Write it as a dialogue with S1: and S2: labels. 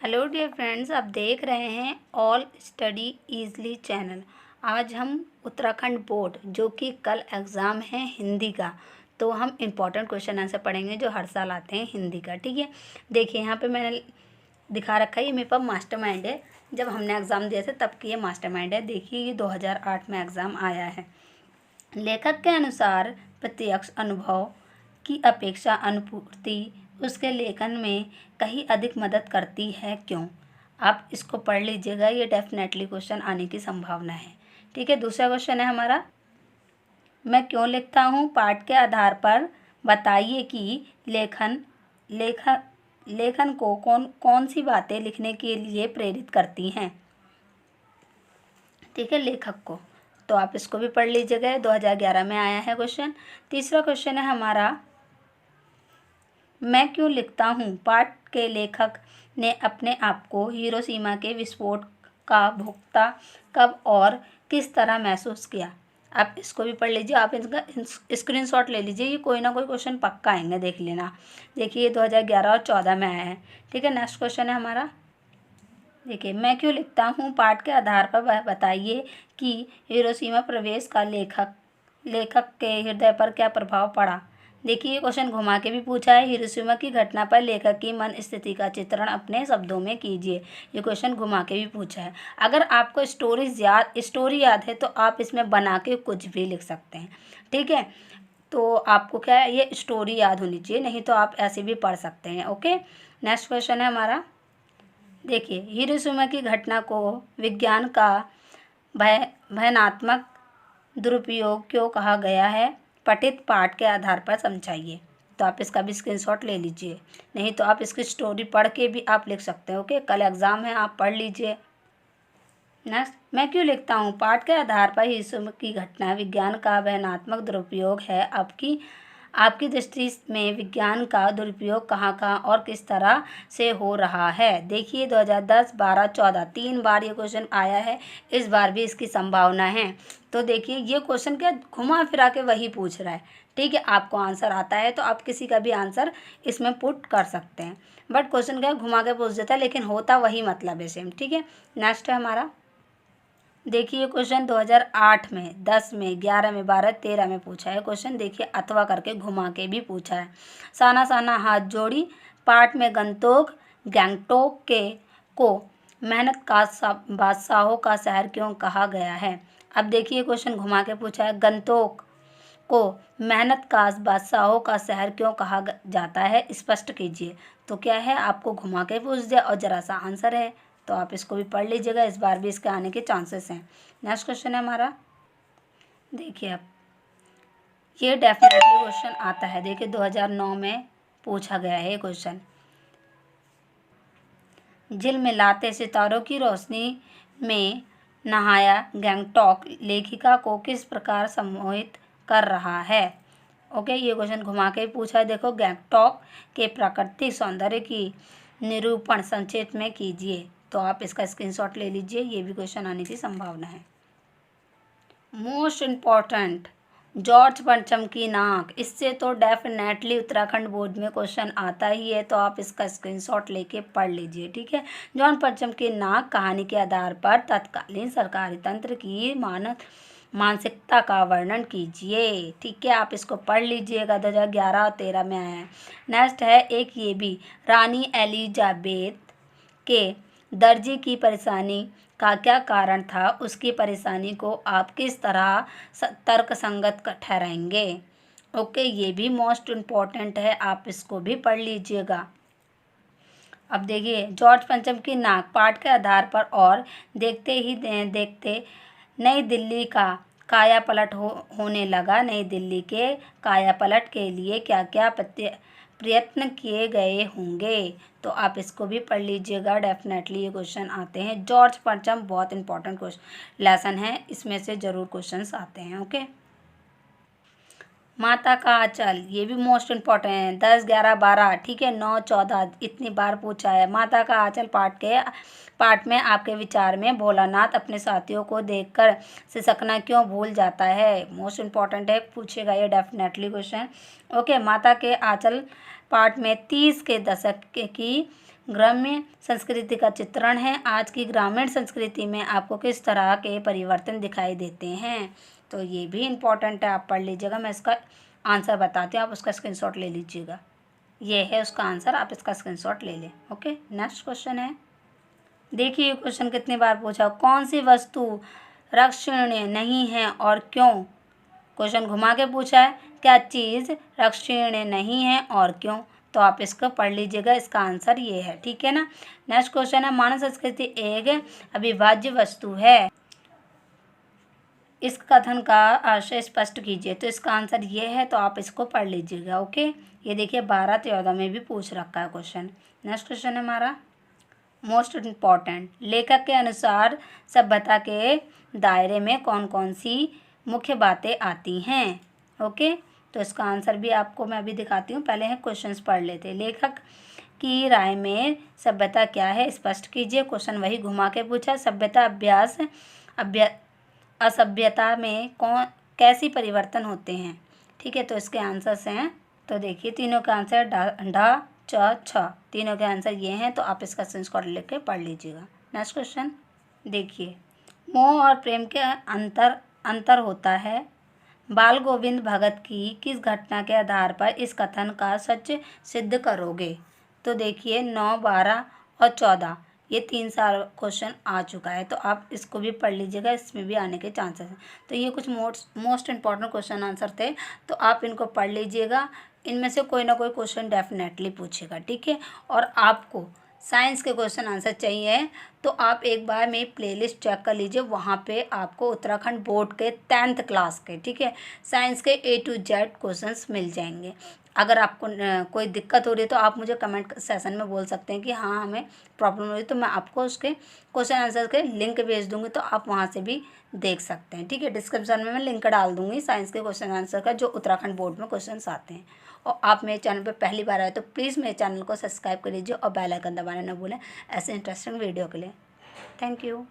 S1: Hello dear friends, आप देख रहे हैं ऑल स्टडी ईजली चैनल। आज हम उत्तराखंड बोर्ड जो कि कल एग्ज़ाम है हिंदी का, तो हम इम्पॉर्टेंट क्वेश्चन आंसर पढ़ेंगे जो हर साल आते हैं हिंदी का। ठीक है, देखिए यहाँ पे मैंने दिखा रखा है, ये मेरे पास मास्टरमाइंड है। जब हमने एग्ज़ाम दिए थे तब की ये मास्टरमाइंड है। देखिए ये 2008 में एग्ज़ाम आया है। लेखक के अनुसार प्रत्यक्ष अनुभव की अपेक्षा अनुभूति उसके लेखन में कहीं अधिक मदद करती है, क्यों? आप इसको पढ़ लीजिएगा, ये डेफिनेटली क्वेश्चन आने की संभावना है। ठीक है, दूसरा क्वेश्चन है हमारा, मैं क्यों लिखता हूँ? पाठ के आधार पर बताइए कि लेखन को कौन कौन सी बातें लिखने के लिए प्रेरित करती हैं। ठीक है, लेखक को। तो आप इसको भी पढ़ लीजिएगा, 2011 में आया है क्वेश्चन। तीसरा क्वेश्चन है हमारा, मैं क्यों लिखता हूँ? पाठ के लेखक ने अपने आप को हिरोशिमा के विस्फोट का भोक्ता कब और किस तरह महसूस किया। आप इसको भी पढ़ लीजिए, आप इसका स्क्रीनशॉट ले लीजिए, ये कोई ना कोई क्वेश्चन पक्का आएंगे, देख लेना। देखिए 2011 और 14 में आया है। ठीक है, नेक्स्ट क्वेश्चन है हमारा, देखिए, मैं क्यों लिखता हूँ? पाठ के आधार पर बताइए कि हिरोशिमा प्रवेश का लेखक के हृदय पर क्या प्रभाव पड़ा। देखिए ये क्वेश्चन घुमा के भी पूछा है। हिरोशिमा की घटना पर लेखक की मन स्थिति का चित्रण अपने शब्दों में कीजिए। ये क्वेश्चन घुमा के भी पूछा है। अगर आपको स्टोरी याद है तो आप इसमें बना के कुछ भी लिख सकते हैं। ठीक है, तो आपको क्या है, ये स्टोरी याद होनी चाहिए, नहीं तो आप ऐसे भी पढ़ सकते हैं। ओके, नेक्स्ट क्वेश्चन है हमारा, देखिए, हिरोशिमा की घटना को विज्ञान का भयानक दुरुपयोग क्यों कहा गया है? पठित पाठ के आधार पर समझाइए। तो आप इसका भी स्क्रीनशॉट ले लीजिए, नहीं तो आप इसकी स्टोरी पढ़ के भी आप लिख सकते हैं। ओके, कल एग्ज़ाम है, आप पढ़ लीजिए। नेक्स्ट, मैं क्यों लिखता हूँ? पाठ के आधार पर हिरोशिमा की घटना विज्ञान का भयानक दुरुपयोग है। आपकी दृष्टि में विज्ञान का दुरुपयोग कहाँ कहाँ और किस तरह से हो रहा है? देखिए 2010, 12, 14 3 बार ये क्वेश्चन आया है, इस बार भी इसकी संभावना है। तो देखिए ये क्वेश्चन क्या घुमा फिरा के वही पूछ रहा है। ठीक है, आपको आंसर आता है तो आप किसी का भी आंसर इसमें पुट कर सकते हैं, बट क्वेश्चन क्या घुमा के पूछ देता है, लेकिन होता वही मतलब है सेम। ठीक है, नेक्स्ट है हमारा, देखिए क्वेश्चन 2008 में, 10 में, 11 में, 12, 13 में पूछा है क्वेश्चन। देखिए अथवा करके घुमा के भी पूछा है। साना साना हाथ जोड़ी पाठ में गैंगटोक के को मेहनत का बादशाहों का शहर क्यों कहा गया है? अब देखिए क्वेश्चन घुमा के पूछा है, गंगटोक को मेहनत का बादशाहों का शहर क्यों कहा जाता है, स्पष्ट कीजिए। तो क्या है, आपको घुमा के पूछ दिया और जरा सा आंसर है, तो आप इसको भी पढ़ लीजिएगा, इस बार भी इसके आने के चांसेस हैं। नेक्स्ट क्वेश्चन है हमारा, देखिए अब ये डेफिनेटली क्वेश्चन आता है। देखिए 2009 में पूछा गया है ये क्वेश्चन, झिलमिलाते सितारों की रोशनी में नहाया गैंगटॉक लेखिका को किस प्रकार सम्मोहित कर रहा है? ओके, ये क्वेश्चन घुमा के पूछा है। देखो, गैंगटॉक के प्राकृतिक सौंदर्य की निरूपण संक्षेप में कीजिए। तो आप इसका स्क्रीनशॉट ले लीजिए, ये भी क्वेश्चन आने की संभावना है। मोस्ट इम्पॉर्टेंट, जॉर्ज पंचम की नाक, इससे तो डेफिनेटली उत्तराखंड बोर्ड में क्वेश्चन आता ही है, तो आप इसका स्क्रीनशॉट लेके पढ़ लीजिए। ठीक है, जॉर्ज पंचम की नाक कहानी के आधार पर तत्कालीन सरकारी तंत्र की मानसिकता का वर्णन कीजिए। ठीक है, आप इसको पढ़ लीजिएगा, 2011 और 13 में आया है। नेक्स्ट है एक ये भी, रानी एलिजाबेथ के दर्जी की परेशानी का क्या कारण था? उसकी परेशानी को आप किस तरह तर्कसंगत ठहराएंगे? ओके, ये भी मोस्ट इम्पॉर्टेंट है, आप इसको भी पढ़ लीजिएगा। अब देखिए, जॉर्ज पंचम की नाक पाठ के आधार पर और देखते ही देखते नई दिल्ली का काया पलट होने लगा। नई दिल्ली के काया पलट के लिए क्या क्या प्रयत्न किए गए होंगे? तो आप इसको भी पढ़ लीजिएगा, डेफिनेटली ये क्वेश्चन आते हैं। जॉर्ज पंचम बहुत इंपॉर्टेंट क्वेश्चन लेसन है, इसमें से ज़रूर क्वेश्चंस आते हैं। ओके, माता का आंचल, ये भी मोस्ट इम्पॉर्टेंट है, 10, 11, 12, ठीक है, 9, 14 इतनी बार पूछा है। माता का आंचल पाठ में आपके विचार में भोलानाथ अपने साथियों को देखकर सिसकना क्यों भूल जाता है? मोस्ट इम्पॉर्टेंट है, पूछेगा ये डेफिनेटली क्वेश्चन। ओके, माता के आंचल पाठ में 30 के दशक की ग्राम्य संस्कृति का चित्रण है। आज की ग्रामीण संस्कृति में आपको किस तरह के परिवर्तन दिखाई देते हैं। तो ये भी इम्पोर्टेंट है, आप पढ़ लीजिएगा। मैं इसका आंसर बताती हूँ, आप उसका स्क्रीनशॉट ले लीजिएगा। ये है उसका आंसर, आप इसका स्क्रीनशॉट ले लें। ओके, नेक्स्ट क्वेश्चन है। देखिए ये क्वेश्चन कितनी बार पूछा, कौन सी वस्तु रक्षणीय नहीं है और क्यों। क्वेश्चन घुमा के पूछा है, क्या चीज़ रक्षणीय नहीं है और क्यों। तो आप इसको पढ़ लीजिएगा, इसका आंसर ये है। ठीक है ना। नेक्स्ट क्वेश्चन है, मानव संस्कृति एक अविभाज्य वस्तु है, इस कथन का आशय स्पष्ट कीजिए। तो इसका आंसर ये है, तो आप इसको पढ़ लीजिएगा। ओके, ये देखिए 12-14 में भी पूछ रखा है क्वेश्चन। नेक्स्ट क्वेश्चन है हमारा मोस्ट इम्पॉर्टेंट, लेखक के अनुसार सभ्यता के दायरे में कौन कौन सी मुख्य बातें आती हैं। ओके, तो इसका आंसर भी आपको मैं अभी दिखाती हूँ, पहले है क्वेश्चंस पढ़ लेते हैं। लेखक की राय में सभ्यता क्या है, स्पष्ट कीजिए। क्वेश्चन वही घुमा के पूछा, सभ्यता अभ्यास असभ्यता में कौन कैसी परिवर्तन होते हैं। ठीक है, तो इसके आंसर्स हैं, तो देखिए तीनों का आंसर ढ च छ, तीनों के आंसर ये हैं। तो आप इसका स्क्रीनशॉट लेके पढ़ लीजिएगा। नेक्स्ट क्वेश्चन देखिए, मोह और प्रेम के अंतर होता है। बाल गोविंद भगत की किस घटना के आधार पर इस कथन का सच सिद्ध करोगे। तो देखिए 9, 12 और 14 ये 3 साल क्वेश्चन आ चुका है, तो आप इसको भी पढ़ लीजिएगा, इसमें भी आने के चांसेस हैं। तो ये कुछ मोस्ट इम्पॉर्टेंट क्वेश्चन आंसर थे, तो आप इनको पढ़ लीजिएगा। इनमें से कोई ना कोई क्वेश्चन डेफिनेटली पूछेगा। ठीक है, और आपको साइंस के क्वेश्चन आंसर चाहिए तो आप एक बार मेरी प्लेलिस्ट चेक कर लीजिए, वहाँ पे आपको उत्तराखंड बोर्ड के 10th क्लास के, ठीक है, साइंस के A to Z क्वेश्चंस मिल जाएंगे। अगर आपको कोई दिक्कत हो रही है तो आप मुझे कमेंट सेशन में बोल सकते हैं कि हाँ हमें प्रॉब्लम हो रही है, तो मैं आपको उसके क्वेश्चन आंसर के लिंक भेज दूँगी, तो आप वहाँ से भी देख सकते हैं। ठीक है, डिस्क्रिप्शन में मैं लिंक डाल दूँगी साइंस के क्वेश्चन आंसर का, जो उत्तराखंड बोर्ड में क्वेश्चन आते हैं। और आप मेरे चैनल पर पहली बार आए तो प्लीज़ मेरे चैनल को सब्सक्राइब कर लीजिए और बेल आइकन दबाना न भूलें ऐसे इंटरेस्टिंग वीडियो के लिए। Thank you.